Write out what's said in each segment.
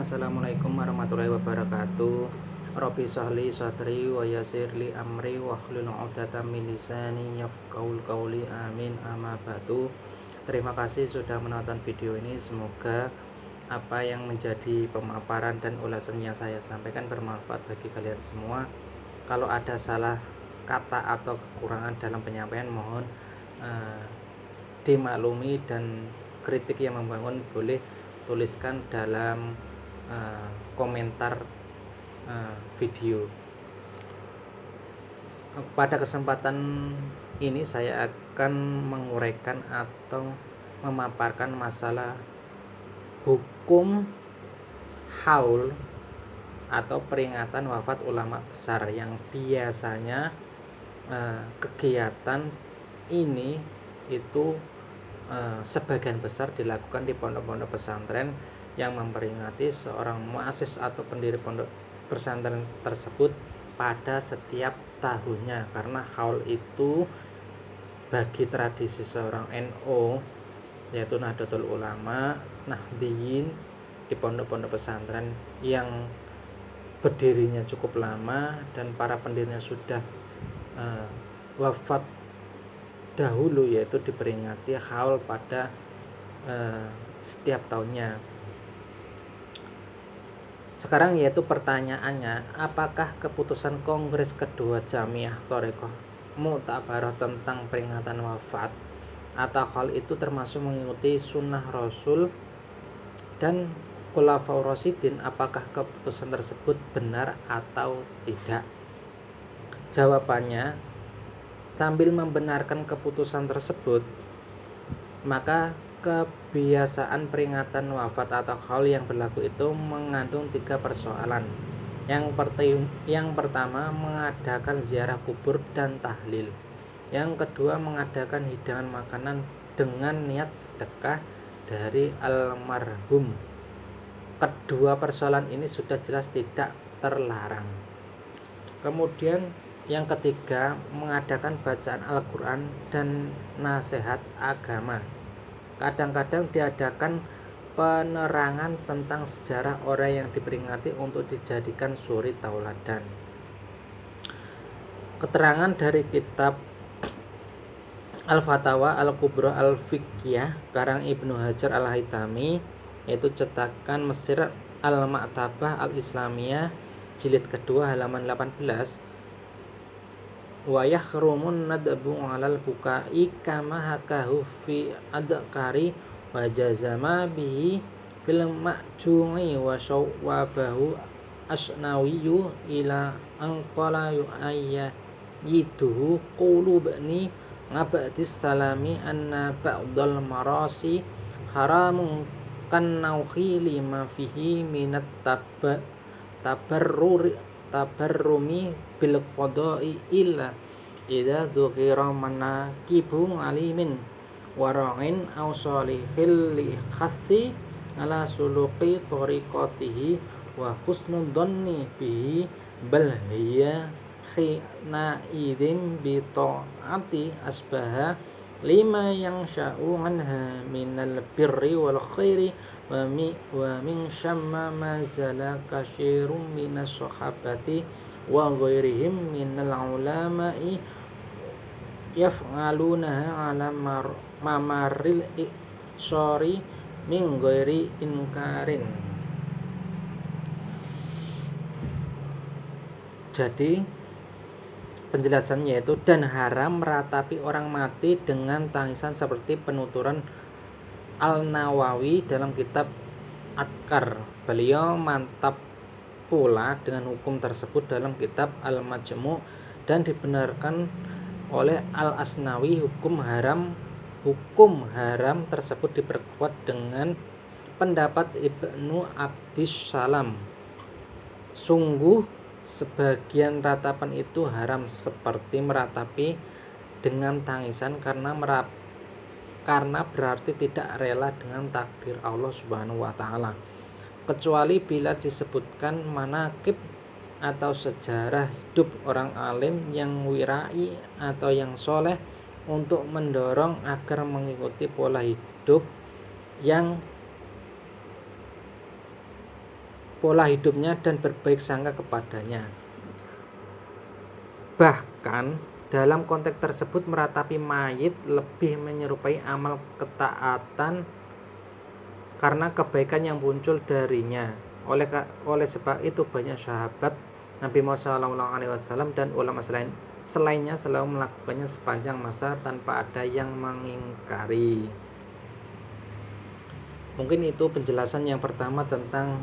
Assalamualaikum warahmatullahi wabarakatuh. Rabbi shrahli sadri wa yassirli amri wahlul 'uqdatam min lisani yafqahul qawli. Amin. Amma ba'du. Terima kasih sudah menonton video ini. Semoga apa yang menjadi pemaparan dan ulasan yang saya sampaikan bermanfaat bagi kalian semua. Kalau ada salah kata atau kekurangan dalam penyampaian, mohon dimaklumi, dan kritik yang membangun boleh tuliskan dalam komentar video. Pada kesempatan ini saya akan menguraikan atau memaparkan masalah hukum haul atau peringatan wafat ulama besar yang biasanya kegiatan ini itu sebagian besar dilakukan di pondok-pondok pesantren yang memperingati seorang muassis atau pendiri pondok pesantren tersebut pada setiap tahunnya. Karena haul itu bagi tradisi seorang NU, yaitu Nahdlatul Ulama, Nahdliyin, di pondok-pondok pesantren yang berdirinya cukup lama dan para pendirinya sudah wafat dahulu, yaitu diperingati haul pada setiap tahunnya. Sekarang yaitu pertanyaannya, apakah keputusan Kongres kedua Jamiah Thariqah Mu'tabarah tentang peringatan wafat atau hal itu termasuk mengikuti sunnah Rasul dan Khulafaur Rasyidin? Apakah keputusan tersebut benar atau tidak? Jawabannya, sambil membenarkan keputusan tersebut, maka kebiasaan peringatan wafat atau haul yang berlaku itu mengandung 3 persoalan. Yang pertama, mengadakan ziarah kubur dan tahlil. Yang kedua, mengadakan hidangan makanan dengan niat sedekah dari almarhum. Kedua persoalan ini sudah jelas tidak terlarang. Kemudian yang ketiga, mengadakan bacaan Al-Quran dan nasihat agama. Kadang-kadang diadakan penerangan tentang sejarah orang yang diperingati untuk dijadikan suri tauladan. Keterangan dari kitab Al-Fatawa Al-Kubra Al-Fiqhiyah karang Ibnu Hajar Al-Haytami, yaitu cetakan Mesir Al-Ma'tabah Al-Islamiyah jilid kedua halaman 18, wa yahrumun nadbu 'alal bukai kama hakahu fi adkari wa jazama bihi fil ma'jumi wa syawwabahu asnawiyu ila anqala yu'ayyiduhu qulu bani ngabadis salami anna ba'dal marasi haramun kan nauhi lima fihi minat tabarrumi bil qada'i illa idza dzukira manaqibu alimin wara'in aw salihil li khassi ala suluqi tariqatihi wa husnul dhanni bihi bal hiya khina idzin bi ta'ati asbaha lima yang sya'u anha minal birri wal khairi wa min syamma ma zala kasyirum minas sahabati wa ghairihim minal ulama'i yaf'alunaha ala mamaril iksari min ghairi inkarin. Jadi penjelasannya yaitu, dan haram meratapi orang mati dengan tangisan seperti penuturan Al-Nawawi dalam kitab Adkar. Beliau mantap pula dengan hukum tersebut dalam kitab Al-Majmu' dan dibenarkan oleh Al-Asnawi. Hukum haram tersebut diperkuat dengan pendapat Ibnu Abdis Salam. Sungguh sebagian ratapan itu haram, seperti meratapi dengan tangisan, karena berarti tidak rela dengan takdir Allah Subhanahu wa ta'ala, kecuali bila disebutkan manaqib atau sejarah hidup orang alim yang wirai atau yang soleh untuk mendorong agar mengikuti pola hidup yang pola hidupnya dan berbaik sangka kepadanya. Bahkan dalam konteks tersebut meratapi mayit lebih menyerupai amal ketaatan karena kebaikan yang muncul darinya. Oleh sebab itu banyak sahabat Nabi Muhammad SAW dan ulama selainnya selalu melakukannya sepanjang masa tanpa ada yang mengingkari. Mungkin itu penjelasan yang pertama tentang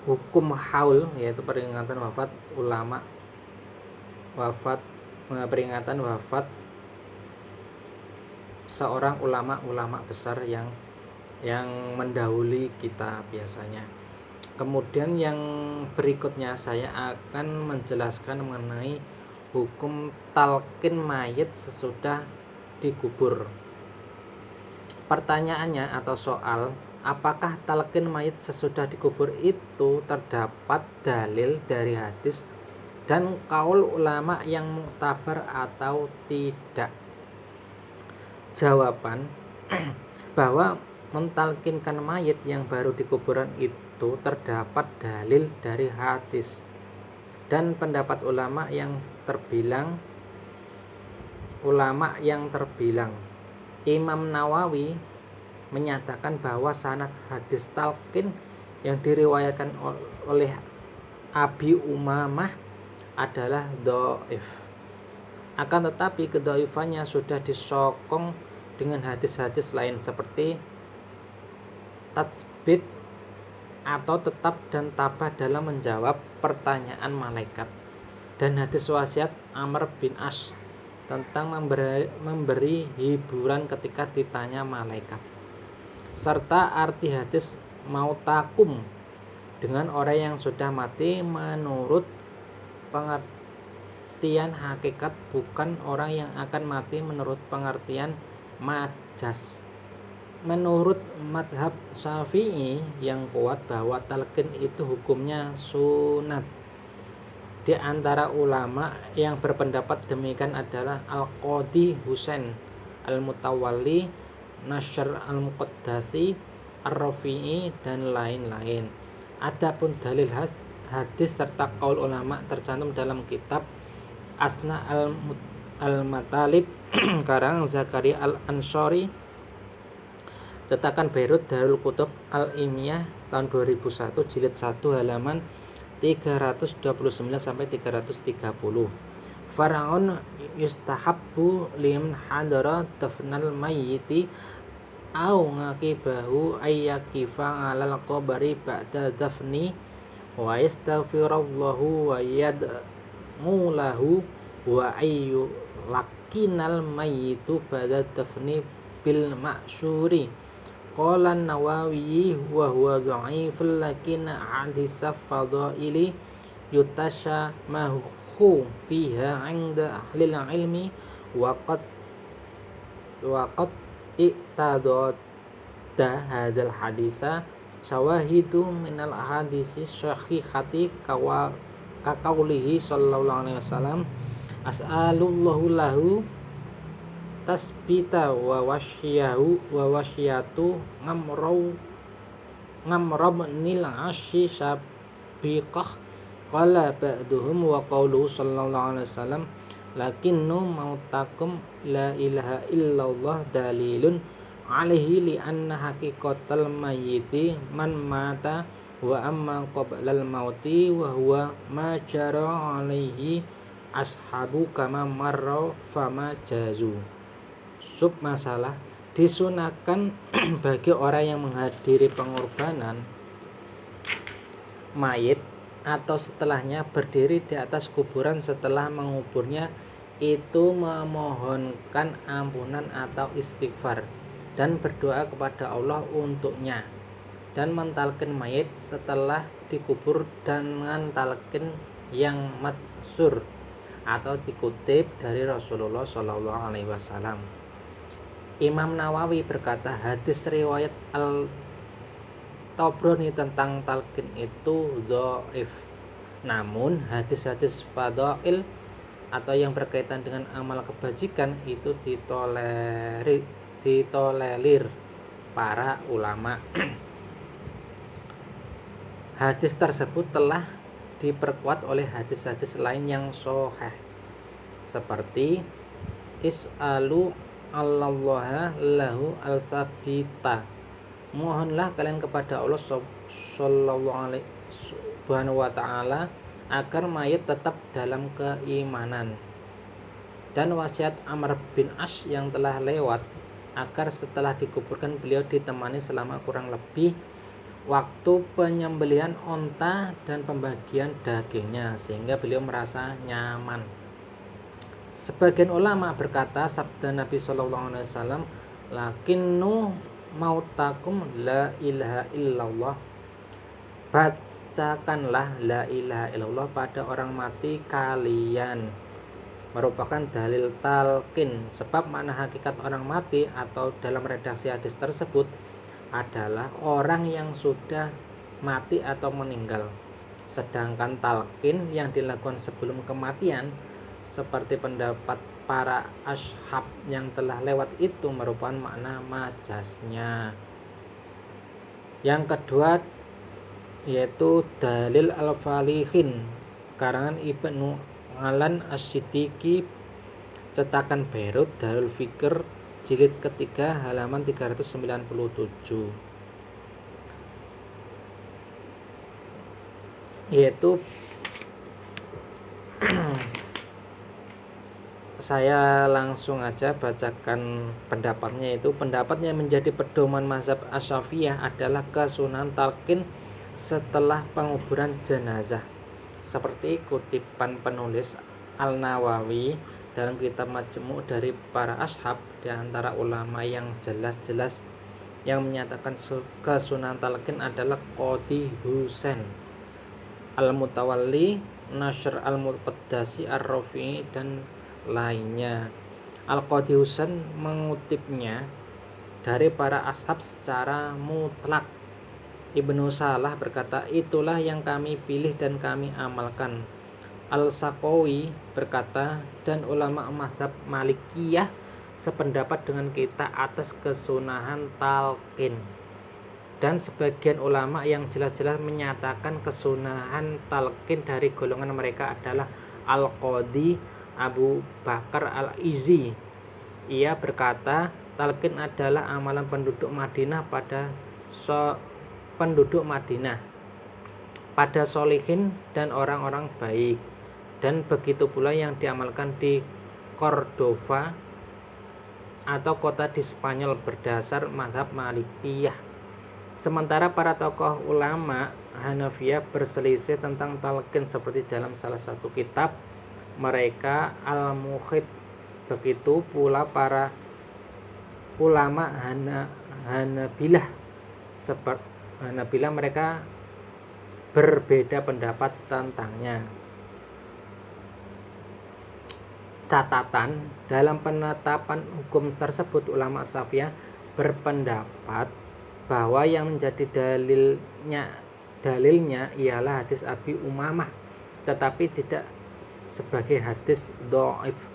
hukum haul, yaitu peringatan wafat ulama, peringatan wafat seorang ulama besar yang mendahului kita biasanya. Kemudian yang berikutnya saya akan menjelaskan mengenai hukum talqin mayit sesudah dikubur. Pertanyaannya atau soal, apakah talqin mayit sesudah dikubur itu terdapat dalil dari hadis dan kaul ulama yang muktabar atau tidak? Jawaban bahwa mentalkinkan mayit yang baru di kuburan itu terdapat dalil dari hadis dan pendapat ulama yang terbilang. Imam Nawawi menyatakan bahwa sanad hadis talqin yang diriwayatkan oleh Abi Umamah adalah dhaif. Akan tetapi kedhaifannya sudah disokong dengan hadis-hadis lain seperti tatsbit atau tetap dan tabah dalam menjawab pertanyaan malaikat, dan hadis wasiat Amr bin As tentang memberi hiburan ketika ditanya malaikat, serta arti hadis mautakum dengan orang yang sudah mati menurut pengertian hakikat, bukan orang yang akan mati menurut pengertian majas. Menurut madhab Syafi'i yang kuat bahwa talqin itu hukumnya sunat. Di antara ulama yang berpendapat demikian adalah Al-Qadhi Husain Al-Mutawalli, Nashr Al-Muqaddasi, Ar-Rafi'i, dan lain-lain. Adapun dalil hadis serta qaul ulama tercantum dalam kitab Asna Al-Matalib karang Zakaria Al-Ansori, cetakan Beirut Darul Kutub Al-Ilmiyah tahun 2001, jilid 1 halaman 329 sampai 330. Faraun yustahabbu liman hadara dafnal mayyiti au ngaqibahu ayyakifa 'alal qabri ba'da dafni wa yastaghfirullahu wa yad'u lahu wa ayyu lakinal mayyitu ba'da dafni bil ma'syuri. Qala Nawawi wa huwa dha'iful lakin hadisaf fadaili yutashamahu fiha 'inda ahli ilmi wa qad i'tadada hadzal hadisa syawahidu minal ahadisi sahihati ka qaulihi sallallahu alaihi wasallam as'alullahu lahu tasbita wa wasyatu ngamrabnil asyi sabiqah. Qala ba'duhum wa qawluhu sallallahu alaihi wasallam lakinnu mautakum la ilaha illallah dalilun alaihi li anna haqiqatal mayyiti man mata wa amma qablal mauti wa huwa ma jara alaihi ashabu kama marra fama jazu. Sub masalah, disunahkan bagi orang yang menghadiri pengorbanan mayit atau setelahnya berdiri di atas kuburan setelah menguburnya itu memohonkan ampunan atau istighfar dan berdoa kepada Allah untuknya, dan mentalkin mayit setelah dikubur dengan talqin yang matsur atau dikutip dari Rasulullah SAW. Imam Nawawi berkata hadis riwayat Al-Tabrani tentang talqin itu dhaif. Namun hadis-hadis fadail atau yang berkaitan dengan amal kebajikan itu ditolerir para ulama. Hadis tersebut telah diperkuat oleh hadis-hadis lain yang sahih seperti is'alu allaha lahu al-thabita, mohonlah kalian kepada Allah sallallahu alaihi subhanahu wa ta'ala agar mayat tetap dalam keimanan. Dan wasiat Amr bin As yang telah lewat agar setelah dikuburkan beliau ditemani selama kurang lebih waktu penyembelihan onta dan pembagian dagingnya sehingga beliau merasa nyaman. Sebagian ulama berkata sabda Nabi sallallahu alaihi wasallam, lakinnu mautakum la ilaha illallah, bacakanlah la ilaha illallah pada orang mati kalian, merupakan dalil talqin. Sebab makna hakikat orang mati atau dalam redaksi hadis tersebut adalah orang yang sudah mati atau meninggal, sedangkan talqin yang dilakukan sebelum kematian seperti pendapat para ashab yang telah lewat itu merupakan makna majaznya. Yang kedua yaitu dalil al-falihin karangan Ibnu Alan Asy-Siddiqi, cetakan Beirut, Darul Fikr, jilid ketiga, halaman 397, yaitu saya langsung aja bacakan pendapatnya. Itu pendapatnya menjadi pedoman mazhab Asy-Syafi'iyah adalah kesunahan talqin setelah penguburan jenazah, seperti kutipan penulis Al-Nawawi dalam kitab Majmu' dari para ashab. Di antara ulama yang jelas-jelas yang menyatakan kesunahan talqin adalah Qadhi Husain Al-Mutawalli, Nashr Al-Muqaddasi, Ar-Rafi'i dan lainnya. Al-Qadhi Husain mengutipnya dari para ashab secara mutlak. Ibnu Salah berkata, itulah yang kami pilih dan kami amalkan. Al-Saqawi berkata, dan ulama mazhab Malikiyah sependapat dengan kita atas kesunahan talqin. Dan sebagian ulama yang jelas-jelas menyatakan kesunahan talqin dari golongan mereka adalah Al-Qadhi Abu Bakar Al-Izzi. Ia berkata, talqin adalah amalan penduduk Madinah pada solihin dan orang-orang baik, dan begitu pula yang diamalkan di Cordova atau kota di Spanyol berdasar mazhab Malikiyah. Sementara para tokoh ulama Hanafiyah berselisih tentang talqin seperti dalam salah satu kitab mereka Al-Mukhid. Begitu pula para ulama Hanabilah mereka berbeda pendapat tentangnya. Catatan, dalam penetapan hukum tersebut ulama Syafi'iyah berpendapat bahwa yang menjadi dalilnya ialah hadis Abi Umamah, tetapi tidak sebagai hadis dhaif,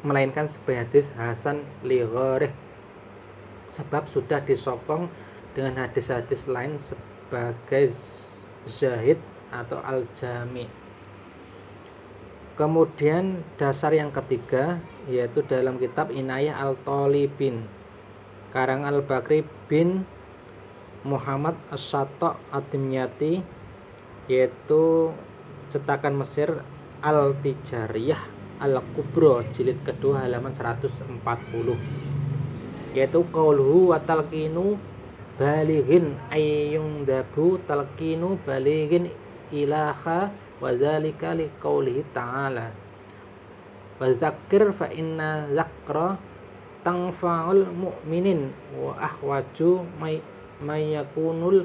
melainkan sebagai hadis hasan li ghairih, sebab sudah disokong dengan hadis-hadis lain sebagai Zahid atau Al-Jami. Kemudian dasar yang ketiga yaitu dalam kitab Inayah Al-Talibin karang Al-Bakri bin Muhammad As-Satta Ad-Dimyati, yaitu cetakan Mesir Al-Tijariyah Al-Kubra jilid kedua halaman 140, yaitu qauluhu wa talqinu balighin ayyung dabu talqinu balighin ilaha wa dzalika liqaulihi ta'ala wa dzakir fa inna dzakra tanfa'ul mu'minin wa ahwaju mayakunul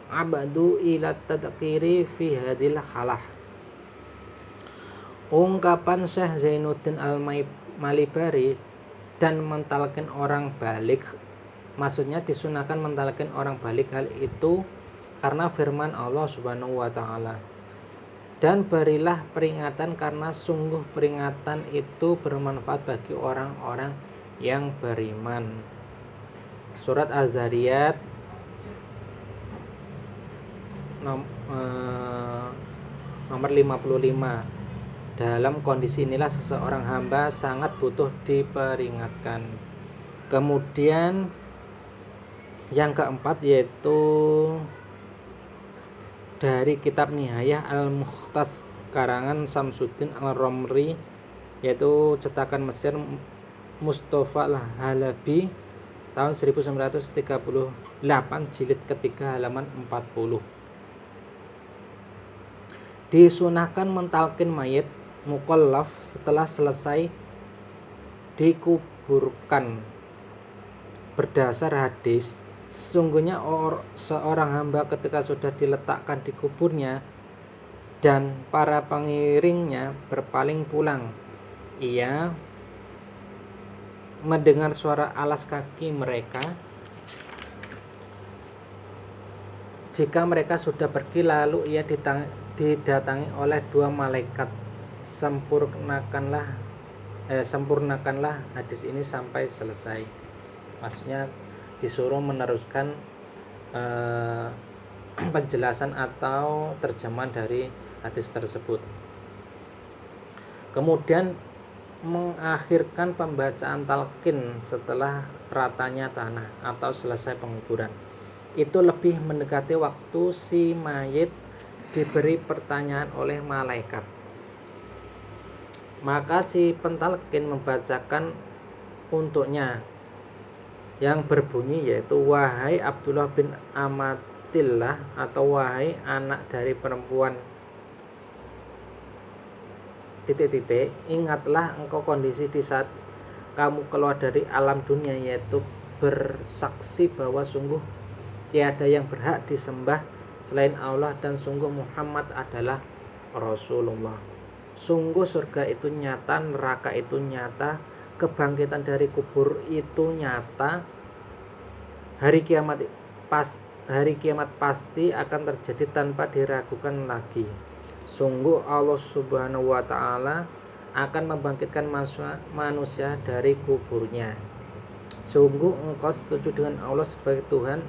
abadu ila tadkiri fi hadil halah. Ungkapan Syekh Zainuddin Al-Malibari dan mentalkin orang balik, maksudnya disunahkan mentalkin orang balik hal itu karena firman Allah Subhanahu wa ta'ala, dan berilah peringatan karena sungguh peringatan itu bermanfaat bagi orang-orang yang beriman. Surat Az-Zariyat nomor 55. Dalam kondisi inilah seseorang hamba sangat butuh diperingatkan. Kemudian yang keempat yaitu dari kitab Nihayah Al-Mukhtas karangan Samsuddin Al-Romri, yaitu cetakan Mesir, Mustafa Al-Halabi, tahun 1938, jilid ketiga, halaman 40. Disunahkan mentalkin mayit mukallaf setelah selesai dikuburkan. Berdasar hadis, sesungguhnya seorang hamba ketika sudah diletakkan di kuburnya dan para pengiringnya berpaling pulang, ia mendengar suara alas kaki mereka. Jika mereka sudah pergi, lalu ia didatangi oleh dua malaikat. Sempurnakanlah hadis ini sampai selesai. Maksudnya disuruh meneruskan penjelasan atau terjemahan dari hadis tersebut. Kemudian mengakhirkan pembacaan talqin setelah ratanya tanah atau selesai penguburan. Itu lebih mendekati waktu si mayit diberi pertanyaan oleh malaikat. Maka si pentalqin membacakan untuknya yang berbunyi yaitu, wahai Abdullah bin Amatillah, atau wahai anak dari perempuan ... Ingatlah engkau kondisi di saat kamu keluar dari alam dunia, yaitu bersaksi bahwa sungguh tiada yang berhak disembah selain Allah dan sungguh Muhammad adalah Rasulullah. Sungguh surga itu nyata, neraka itu nyata, kebangkitan dari kubur itu nyata, hari kiamat pasti akan terjadi tanpa diragukan lagi. Sungguh Allah Subhanahu wa ta'ala akan membangkitkan manusia dari kuburnya. Sungguh engkau setuju dengan Allah sebagai Tuhan,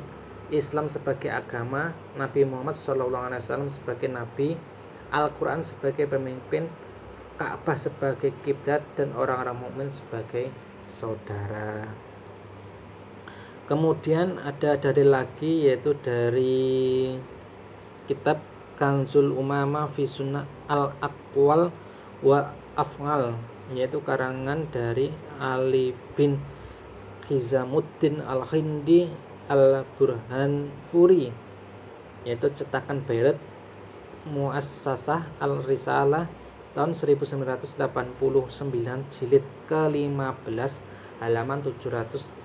Islam sebagai agama, Nabi Muhammad SAW sebagai Nabi, Al-Quran sebagai pemimpin, Ka'bah sebagai kiblat, dan orang-orang mukmin sebagai saudara. Kemudian ada dalil lagi, yaitu dari kitab Kanzul Umamah fi Sunnah Al-Aqwal wa Af'al, yaitu karangan dari Ali bin Hizamuddin Al-Hindi Al-Burhanfuri, yaitu cetakan Beirut Muassasah Al-Risalah tahun 1989, jilid ke-15, halaman 737.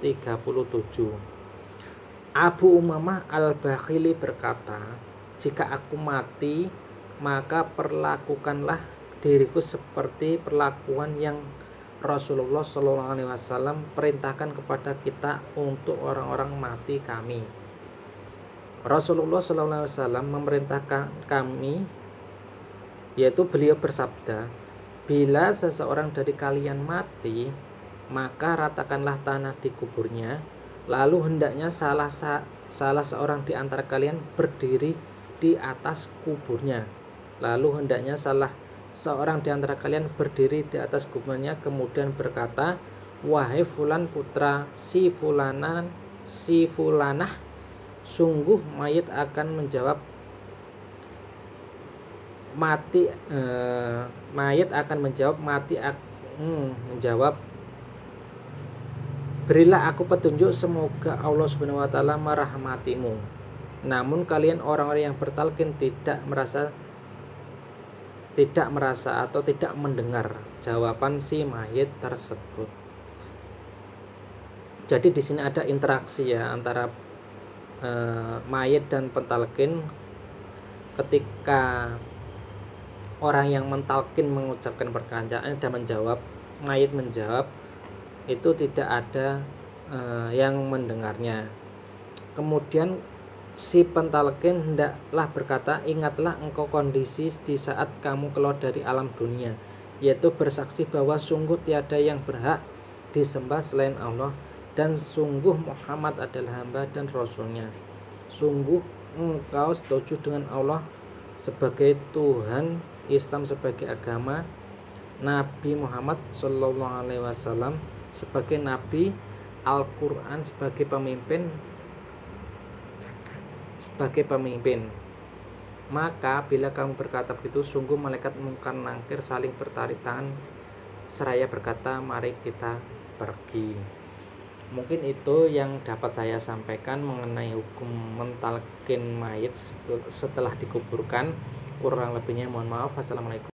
Abu Umamah Al-Bakhili berkata, jika aku mati, maka perlakukanlah diriku seperti perlakuan yang Rasulullah SAW perintahkan kepada kita untuk orang-orang mati kami. Rasulullah SAW memerintahkan kami, yaitu beliau bersabda, bila seseorang dari kalian mati, maka ratakanlah tanah di kuburnya, lalu hendaknya salah seorang di antara kalian berdiri di atas kuburnya, lalu hendaknya salah seorang di antara kalian berdiri di atas kuburnya, kemudian berkata, wahai fulan putra si fulanah, sungguh mayit akan menjawab menjawab, berilah aku petunjuk, semoga Allah Subhanahu wa ta'ala merahmatimu. Namun kalian orang-orang yang bertalqin tidak merasa atau tidak mendengar jawaban si mayit tersebut. Jadi di sini ada interaksi ya antara mayit dan pentalqin. Ketika orang yang mentalqin mengucapkan perkataan dan mayit menjawab, itu tidak ada yang mendengarnya. Kemudian si pentalqin hendaklah berkata, ingatlah engkau kondisi di saat kamu keluar dari alam dunia, yaitu bersaksi bahwa sungguh tiada yang berhak disembah selain Allah dan sungguh Muhammad adalah hamba dan Rasulnya. Sungguh engkau setuju dengan Allah sebagai Tuhan, Islam sebagai agama, Nabi Muhammad SAW sebagai Nabi, Al-Quran sebagai pemimpin. Maka bila kamu berkata begitu, sungguh malaikat Munkar Nakir saling bertarik tangan seraya berkata, mari kita pergi. Mungkin itu yang dapat saya sampaikan mengenai hukum mentalkin mayit setelah dikuburkan. Kurang lebihnya mohon maaf. Wassalamualaikum.